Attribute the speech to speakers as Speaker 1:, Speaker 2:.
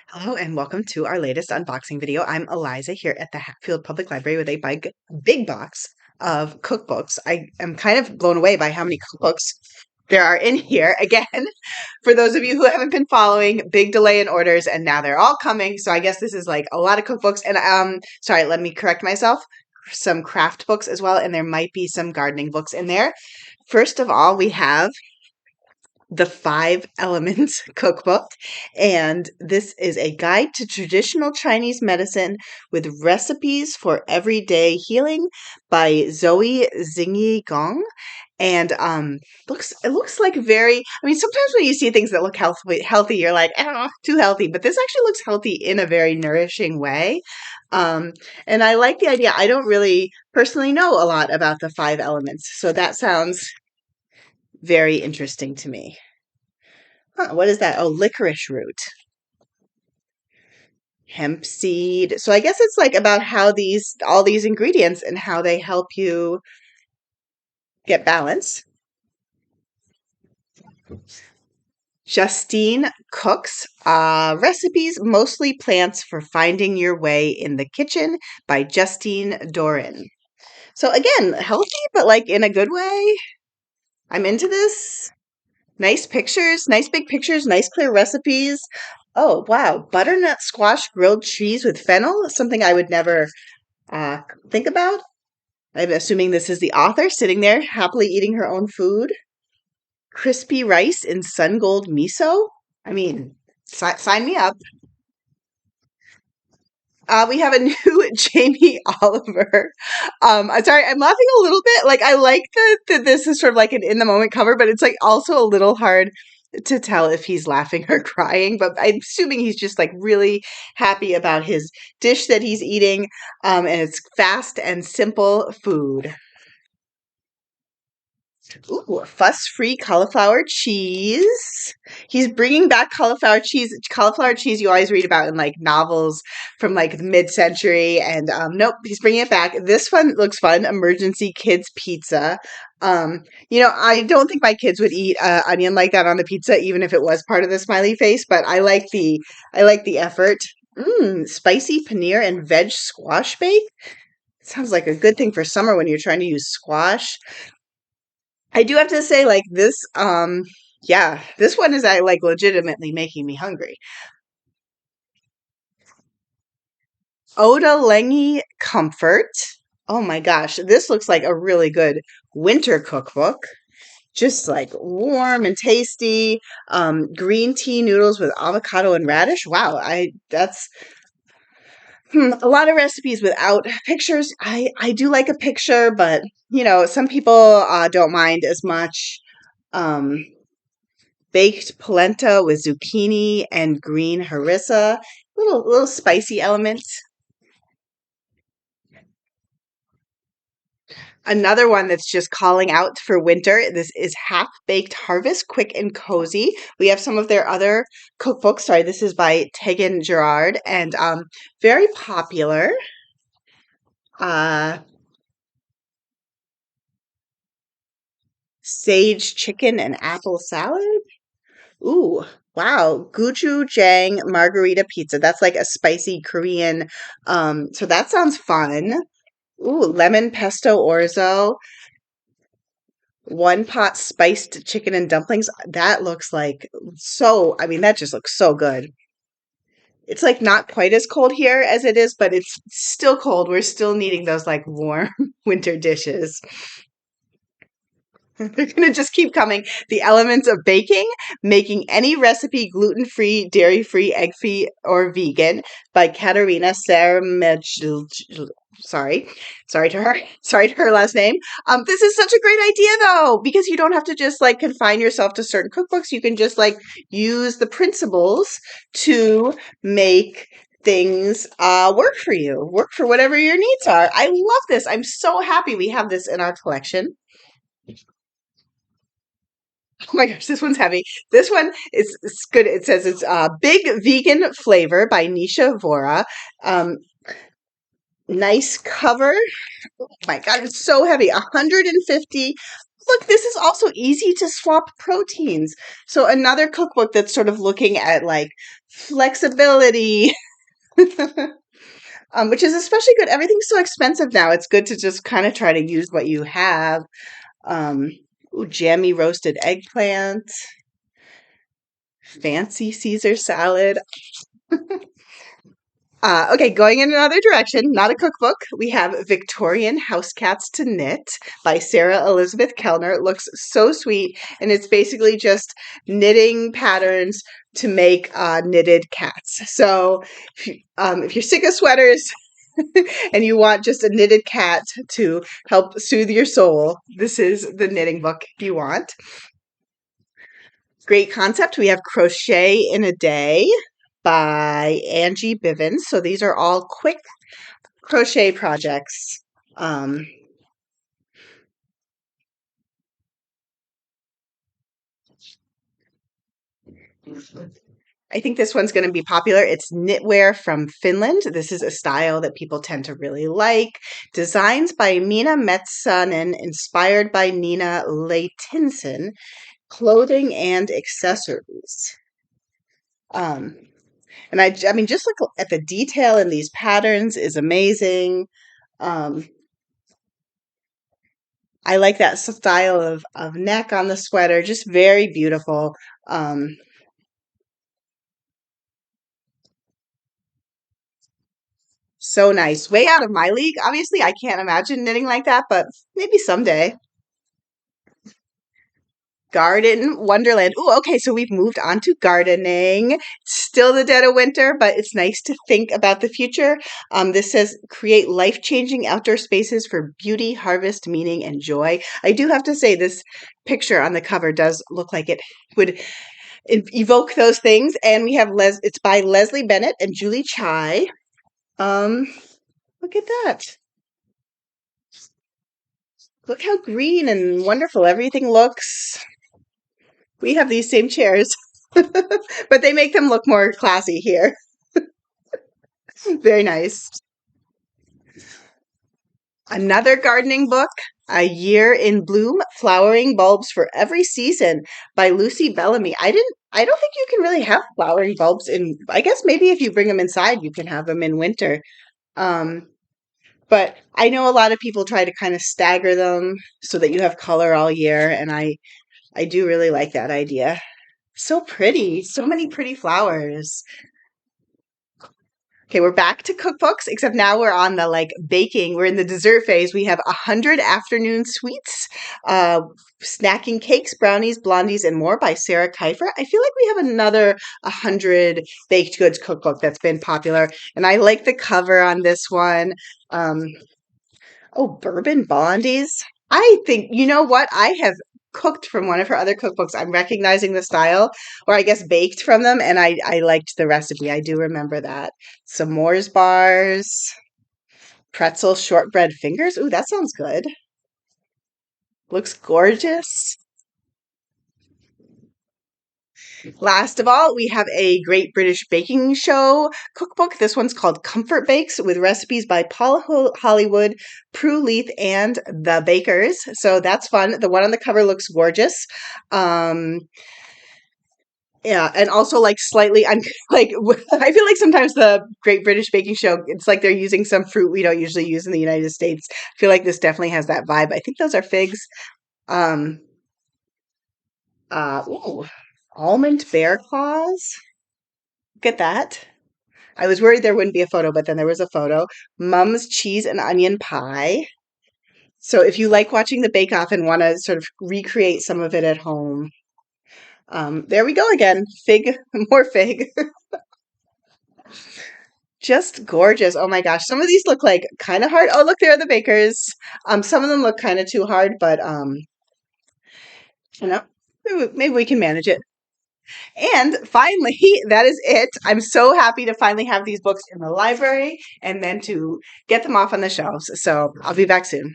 Speaker 1: Hello and welcome to our latest unboxing video. I'm Eliza here at the Hatfield Public Library with a big box of cookbooks. I am kind of blown away by how many cookbooks there are in here. Again, for those of you who haven't been following, big delay in orders and now they're all coming. So I guess this is like a lot of cookbooks and sorry, let me correct myself. Some craft books as well, and there might be some gardening books in there. First of all, we have the 5 Elements cookbook, and this is a guide to traditional Chinese medicine with recipes for everyday healing by Zoey Xinyi Gong. And it looks like sometimes when you see things that look healthy, you're like, oh, too healthy, but this actually looks healthy in a very nourishing way. And I like the idea. I don't really personally know a lot about the 5 elements, so that sounds very interesting to me. Huh, what is that? Oh, licorice root. Hemp seed. So I guess it's like about how all these ingredients and how they help you get balance. Justine cooks recipes, mostly plants for finding your way in the kitchen by Justine Doiron. So again, healthy, but like in a good way. I'm into this. Nice pictures, nice big pictures, nice clear recipes. Oh, wow. Butternut squash grilled cheese with fennel, something I would never think about. I'm assuming this is the author sitting there happily eating her own food. Crispy rice in sun gold miso. I mean, sign me up. We have a new Jamie Oliver. Sorry, I'm laughing a little bit. Like, I like that this is sort of like an in the moment cover, but it's like also a little hard to tell if he's laughing or crying. But I'm assuming he's just like really happy about his dish that he's eating. And it's fast and simple food. Ooh, fuss-free cauliflower cheese. He's bringing back cauliflower cheese. Cauliflower cheese you always read about in like novels from like mid-century, and nope, he's bringing it back. This one looks fun. Emergency kids pizza. I don't think my kids would eat onion like that on the pizza, even if it was part of the smiley face. But I like the effort. Spicy paneer and veg squash bake. Sounds like a good thing for summer when you're trying to use squash. I do have to say, like, this one is like legitimately making me hungry. Ottolenghi Comfort. Oh my gosh, this looks like a really good winter cookbook. Just like warm and tasty. Green tea noodles with avocado and radish. Wow, that's a lot of recipes without pictures. I do like a picture, but some people don't mind as much. Um, Baked polenta with zucchini and green harissa. Little spicy elements. Another one that's just calling out for winter. This is Half Baked Harvest, quick and cozy. We have some of their other cookbooks. Sorry, this is by Tieghan Gerard, and very popular. Sage chicken and apple salad. Ooh, wow. Gochujang margarita pizza. That's like a spicy Korean. So that sounds fun. Ooh, lemon pesto orzo. One pot spiced chicken and dumplings. That looks like that just looks so good. It's like not quite as cold here as it is, but it's still cold. We're still needing those like warm winter dishes. They're going to just keep coming. The elements of baking, making any recipe gluten-free, dairy-free, egg-free, or vegan by Katarina Cermelj. Sorry to her. Sorry to her last name. This is such a great idea though, because you don't have to just like confine yourself to certain cookbooks. You can just like use the principles to make things work for you, work for whatever your needs are. I love this. I'm so happy we have this in our collection. Oh my gosh, this one's heavy. This one is it's good. It says it's Big Vegan Flavor by Nisha Vora. Nice cover. Oh my God, it's so heavy. 150. Look, this is also easy to swap proteins. So another cookbook that's sort of looking at like flexibility, which is especially good. Everything's so expensive now. It's good to just kind of try to use what you have. Um, ooh, jammy roasted eggplant, fancy Caesar salad. Okay, going in another direction, not a cookbook. We have Victorian Housecats to Knit by Sara Elizabeth Kellner. It looks so sweet, and it's basically just knitting patterns to make knitted cats. So if you're sick of sweaters and you want just a knitted cat to help soothe your soul, this is the knitting book you want. Great concept. We have Crochet in a Day by Angie Bivins. So these are all quick crochet projects. I think this one's going to be popular. It's knitwear from Finland. This is a style that people tend to really like. Designs by Mina Metsanen, inspired by Nina Leitinsen. Clothing and accessories. Um, and I mean, just look at the detail in these patterns is amazing. Um, I like that style of neck on the sweater, just very beautiful. Um, so nice. Way out of my league. Obviously, I can't imagine knitting like that, but maybe someday. Garden Wonderland. Ooh, okay, so we've moved on to gardening. Still the dead of winter, but it's nice to think about the future. This says create life-changing outdoor spaces for beauty, harvest, meaning, and joy. I do have to say this picture on the cover does look like it would evoke those things. And we have it's by Leslie Bennett and Julie Chai. Um, Look at that. Look how green and wonderful everything looks. We have these same chairs, but they make them look more classy here. Very nice. Another gardening book, A Year in Bloom, Flowering Bulbs for Every Season by Lucy Bellamy. I don't think you can really have flowering bulbs I guess maybe if you bring them inside, you can have them in winter. Um, but I know a lot of people try to kind of stagger them so that you have color all year, and I do really like that idea. So pretty. So many pretty flowers. Okay, we're back to cookbooks, except now we're on the like baking. We're in the dessert phase. We have 100 afternoon sweets, uh, snacking cakes, brownies, blondies, and more by Sarah Kieffer. I feel like we have another 100 baked goods cookbook that's been popular, and I like the cover on this one. Um, Oh, bourbon blondies. I think, you know what? I have cooked from one of her other cookbooks. I'm recognizing the style, or I guess baked from them, and I liked the recipe. I do remember that. S'mores bars, pretzel shortbread fingers. Ooh, that sounds good. Looks gorgeous. Last of all, we have a Great British Baking Show cookbook. This one's called Comfort Bakes with recipes by Paula Hollywood, Prue Leith, and the Bakers. So that's fun. The one on the cover looks gorgeous. Um, yeah, and also like slightly, I'm like, I feel like sometimes the Great British Baking Show, it's like they're using some fruit we don't usually use in the United States. I feel like this definitely has that vibe. I think those are figs. Um, ooh, almond bear claws. Look at that. I was worried there wouldn't be a photo, but then there was a photo. Mum's cheese and onion pie. So if you like watching the Bake Off and want to sort of recreate some of it at home, there we go again. Fig, more fig. Just gorgeous. Oh my gosh. Some of these look like kind of hard. Oh, look, there are the bakers. Some of them look kind of too hard, but you know, maybe we can manage it. And finally, that is it. I'm so happy to finally have these books in the library and then to get them off on the shelves. So I'll be back soon.